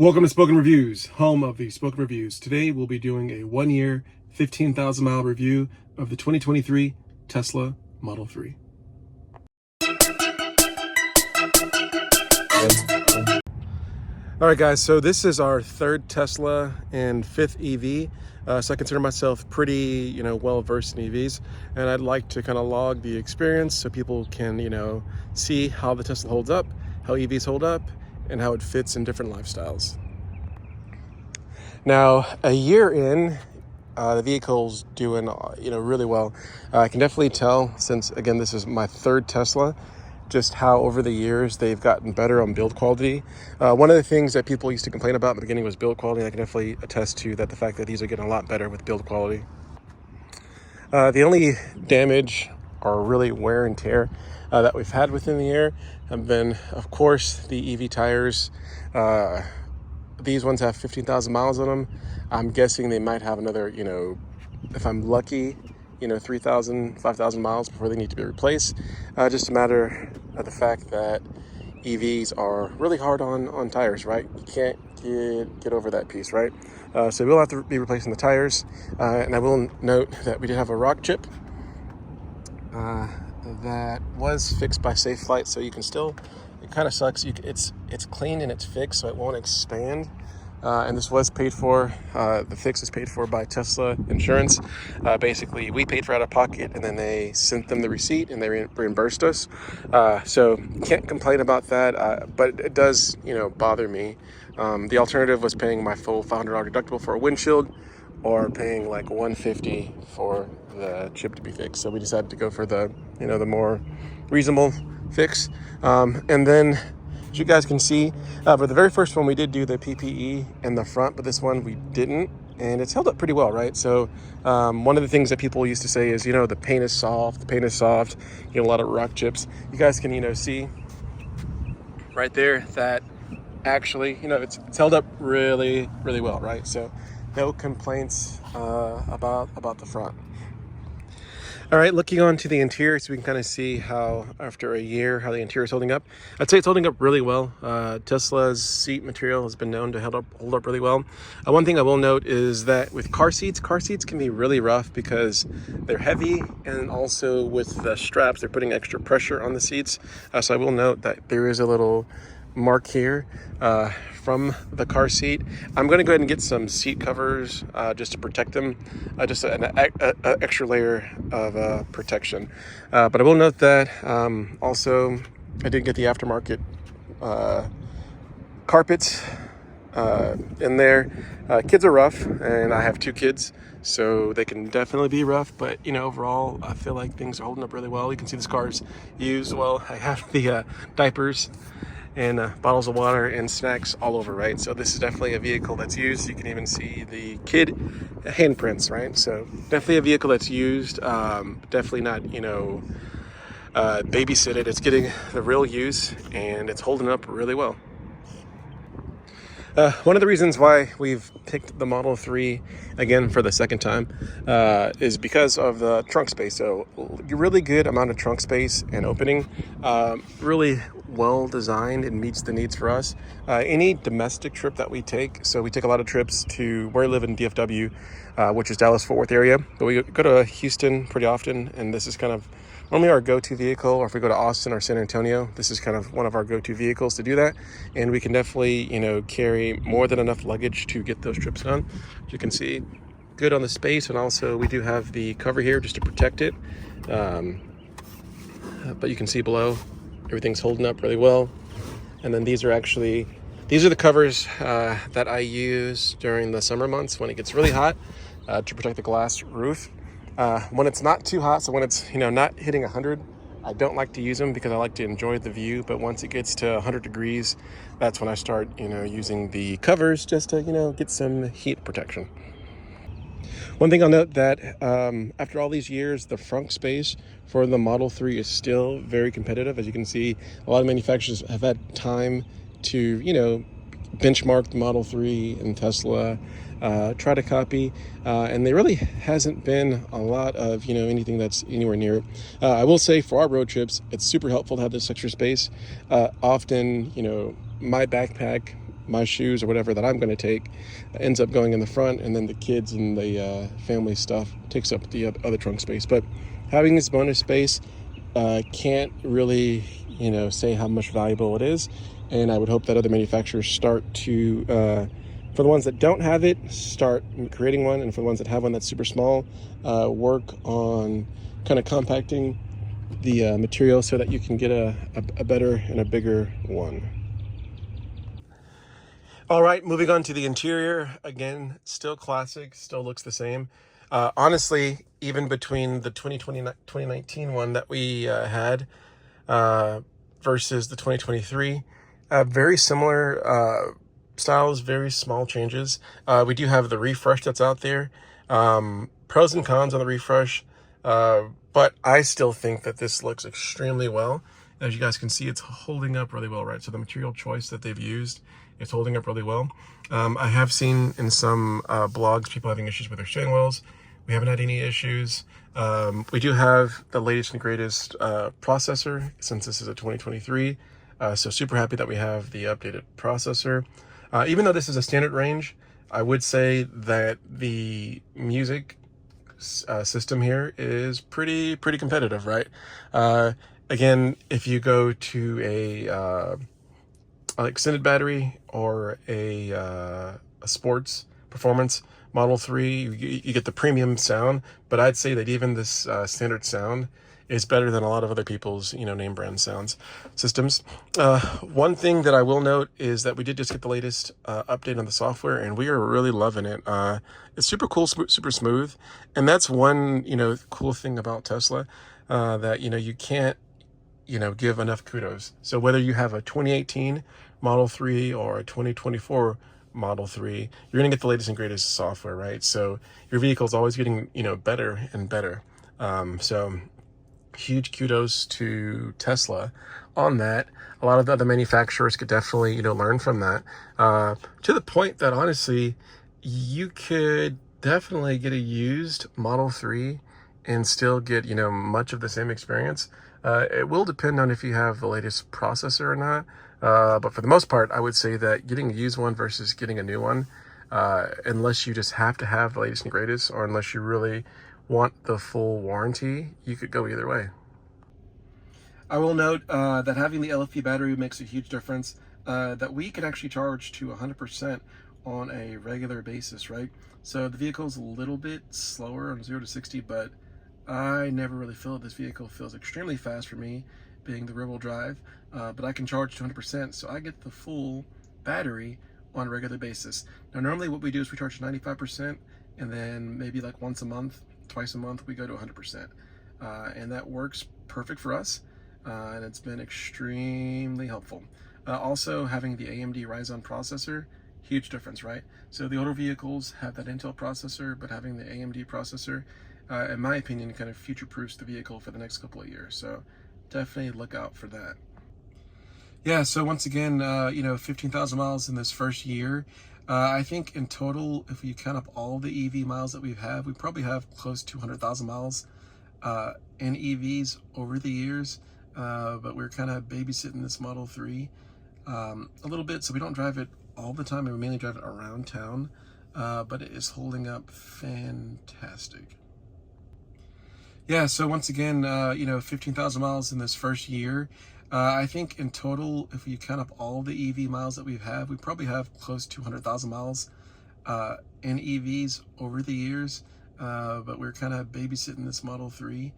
Welcome to Spoken Reviews, home of the Spoken Reviews. Today we'll be doing a 1-year, 15,000 mile review of the 2023 Tesla Model 3. All right, guys, so this is our third Tesla and fifth EV. So I consider myself pretty, well-versed in EVs, and I'd like to kind of log the experience so people can, see how the Tesla holds up, how EVs hold up, and how it fits in different lifestyles. Now, a year in, the vehicle's doing, really well. I can definitely tell, since, again, this is my third Tesla, just how over the years they've gotten better on build quality. One of the things that people used to complain about in the beginning was build quality. I can definitely attest to that, the fact that these are getting a lot better with build quality. The only damage or really wear and tear that we've had within the year have been, of course, the EV tires. These ones have 15,000 miles on them. I'm guessing they might have another, if I'm lucky, 3,000, 5,000 miles before they need to be replaced. Just a matter of the fact that EVs are really hard on tires, right? You can't get over that piece, right? So we'll have to be replacing the tires. And I will note that we did have a rock chip that was fixed by Safe Flight, so you can still, it kind of sucks. It's clean and it's fixed, so it won't expand. And this was paid for, the fix is paid for by Tesla Insurance. Basically, we paid for it out of pocket, and then they sent them the receipt and they reimbursed us. So can't complain about that, but it does, bother me. The alternative was paying my full $500 deductible for a windshield, or paying like $150 for the chip to be fixed. So we decided to go for the, the more reasonable fix. And then, as you guys can see, for the very first one, we did do the PPE in the front, but this one we didn't, and it's held up pretty well, right? So one of the things that people used to say is, the paint is soft, you get a lot of rock chips. You guys can, see right there that actually, it's held up really, really well, right? So no complaints about the front. All right, looking on to the interior, so we can kind of see how, after a year, how the interior is holding up. I'd say it's holding up really well. Tesla's seat material has been known to hold up really well. One thing I will note is that with car seats can be really rough because they're heavy, and also with the straps, they're putting extra pressure on the seats. So I will note that there is a little mark here from the car seat. I'm going to go ahead and get some seat covers just to protect them, just an extra layer of protection. But I will note that also I did get the aftermarket carpets in there. Kids are rough, and I have 2 kids, so they can definitely be rough, but overall I feel like things are holding up really well. You can see this car's used well. I have the diapers and bottles of water and snacks all over, right? So this is definitely a vehicle that's used. You can even see the kid handprints, right? So definitely a vehicle that's used, definitely not, babysitted. It's getting the real use, and it's holding up really well. One of the reasons why we've picked the Model 3 again for the second time is because of the trunk space. So really good amount of trunk space and opening, really well designed and meets the needs for us. Any domestic trip that we take, so we take a lot of trips to where I live in DFW, which is Dallas-Fort Worth area, but we go to Houston pretty often, and this is kind of normally our go-to vehicle. Or if we go to Austin or San Antonio, this is kind of one of our go-to vehicles to do that. And we can definitely, carry more than enough luggage to get those trips done. As you can see, good on the space, and also we do have the cover here just to protect it. But you can see below, everything's holding up really well. And then these are the covers that I use during the summer months when it gets really hot to protect the glass roof. When it's not too hot, so when it's, not hitting 100, I don't like to use them because I like to enjoy the view. But once it gets to 100 degrees, that's when I start, using the covers just to, get some heat protection. One thing I'll note that after all these years, the front space for the Model 3 is still very competitive. As you can see, a lot of manufacturers have had time to, benchmark the Model 3 and Tesla, try to copy, and there really hasn't been a lot of, anything that's anywhere near it. I will say for our road trips, it's super helpful to have this extra space. Often, my backpack my shoes or whatever that I'm going to take ends up going in the front, and then the kids and the family stuff takes up the other trunk space. But having this bonus space can't really, say how much valuable it is. And I would hope that other manufacturers start to, for the ones that don't have it, start creating one. And for the ones that have one that's super small, work on kind of compacting the material so that you can get a better and a bigger one. All right, moving on to the interior. Again, still classic, still looks the same. Honestly, even between the 2019 one that we had versus the 2023, very similar styles, very small changes. We do have the refresh that's out there. Pros and cons on the refresh, but I still think that this looks extremely well. As you guys can see, it's holding up really well, right? So the material choice that they've used, it's holding up really well. I have seen in some blogs people having issues with their steering wheels. We haven't had any issues. We do have the latest and greatest processor, since this is a 2023. So super happy that we have the updated processor. Even though this is a standard range, I would say that the music system here is pretty competitive, right? Again, if you go to an extended battery or a sports performance Model 3, you get the premium sound, but I'd say that even this standard sound is better than a lot of other people's, name brand sounds systems. One thing that I will note is that we did just get the latest update on the software, and we are really loving it. It's super cool, super smooth, and that's one, cool thing about Tesla that, you can't, give enough kudos. So whether you have a 2018 Model 3 or a 2024 Model 3, you're going to get the latest and greatest software, right? So your vehicle is always getting, better and better. So huge kudos to Tesla on that. A lot of the other manufacturers could definitely, learn from that. To the point that honestly, you could definitely get a used Model 3 and still get, much of the same experience. It will depend on if you have the latest processor or not. But for the most part, I would say that getting a used one versus getting a new one, unless you just have to have the latest and greatest, or unless you really want the full warranty, you could go either way. I will note that having the LFP battery makes a huge difference, that we can actually charge to 100% on a regular basis, right? So the vehicle's a little bit slower on 0 to 60, but I never really feel it. This vehicle feels extremely fast for me, being the rear-wheel drive, but I can charge to 100%, so I get the full battery on a regular basis. Now, normally what we do is we charge 95%, and then maybe like once a month, twice a month, we go to 100%. And that works perfect for us, and it's been extremely helpful. Also, having the AMD Ryzen processor, huge difference, right? So the older vehicles have that Intel processor, but having the AMD processor, in my opinion, kind of future-proofs the vehicle for the next couple of years. So definitely look out for that. Yeah, so once again, 15,000 miles in this first year. I think in total, if you count up all the EV miles that we probably have close to 100,000 miles in EVs over the years. But we're kind of babysitting this Model 3 a little bit, so we don't drive it all the time, and we mainly drive it around town. But it is holding up fantastic. Yeah, so once again, 15,000 miles in this first year. I think in total, if you count up all the EV miles that we probably have close to 100,000 miles in EVs over the years. But we're kind of babysitting this Model 3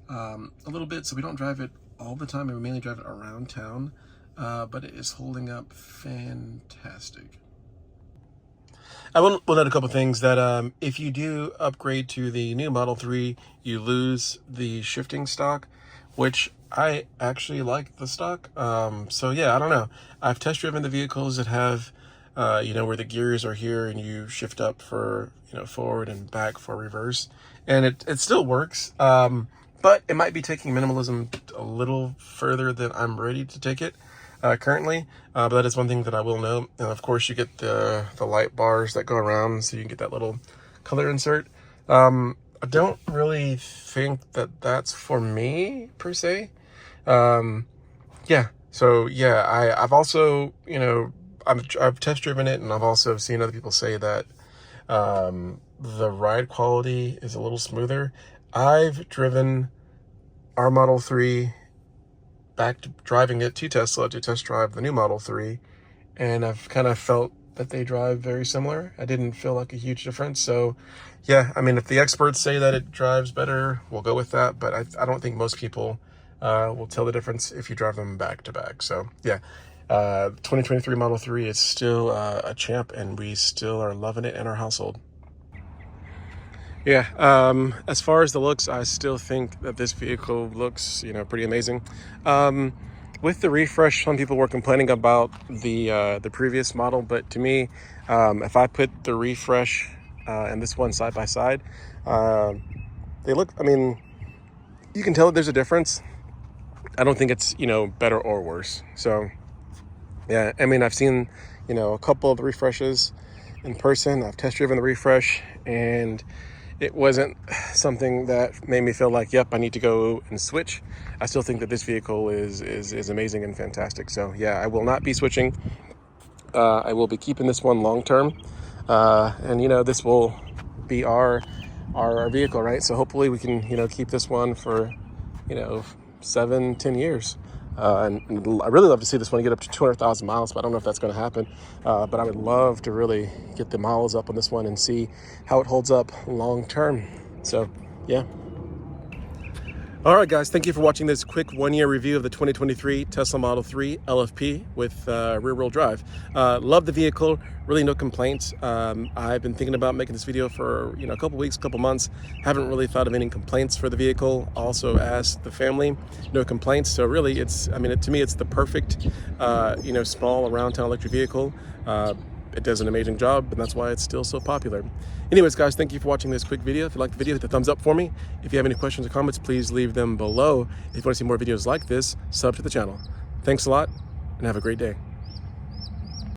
a little bit, so we don't drive it all the time, and we mainly drive it around town. But it is holding up fantastic. I will note a couple things that if you do upgrade to the new Model 3, you lose the shifting stock, which I actually like the stock. So yeah, I don't know. I've test driven the vehicles that have, where the gears are here and you shift up for, forward and back for reverse, and it still works. But it might be taking minimalism a little further than I'm ready to take it. Currently, but that is one thing that I will note. And of course, you get the light bars that go around, so you can get that little color insert. I don't really think that that's for me per se. Yeah. So yeah, I've also I've test driven it, and I've also seen other people say that the ride quality is a little smoother. I've driven our Model 3 back to driving it to Tesla to test drive the new Model 3, and I've kind of felt that they drive very similar. I didn't feel like a huge difference. So yeah, I mean, if the experts say that it drives better, we'll go with that, but I don't think most people will tell the difference if you drive them back to back. So yeah, 2023 Model 3 is still a champ, and we still are loving it in our household. Yeah, as far as the looks, I still think that this vehicle looks, pretty amazing. With the refresh, some people were complaining about the previous model, but to me, if I put the refresh and this one side by side, they look, I mean, you can tell that there's a difference. I don't think it's, better or worse. So yeah, I mean, I've seen, a couple of the refreshes in person. I've test driven the refresh, and it wasn't something that made me feel like, yep, I need to go and switch. I still think that this vehicle is amazing and fantastic. So yeah, I will not be switching. I will be keeping this one long term. And this will be our vehicle, right? So hopefully we can, keep this one for, 7-10 years. And I really love to see this one get up to 200,000 miles, but I don't know if that's going to happen. But I would love to really get the miles up on this one and see how it holds up long term. So yeah. All right, guys, thank you for watching this quick one-year review of the 2023 Tesla Model 3 LFP with rear-wheel drive. Love the vehicle, really no complaints. I've been thinking about making this video for a couple weeks, couple months. Haven't really thought of any complaints for the vehicle. Also asked the family, no complaints. So really, to me, it's the perfect, small around-town electric vehicle. It does an amazing job, and that's why it's still so popular. Anyways, guys, thank you for watching this quick video. If you liked the video, hit the thumbs up for me. If you have any questions or comments, please leave them below. If you want to see more videos like this, sub to the channel. Thanks a lot, and have a great day.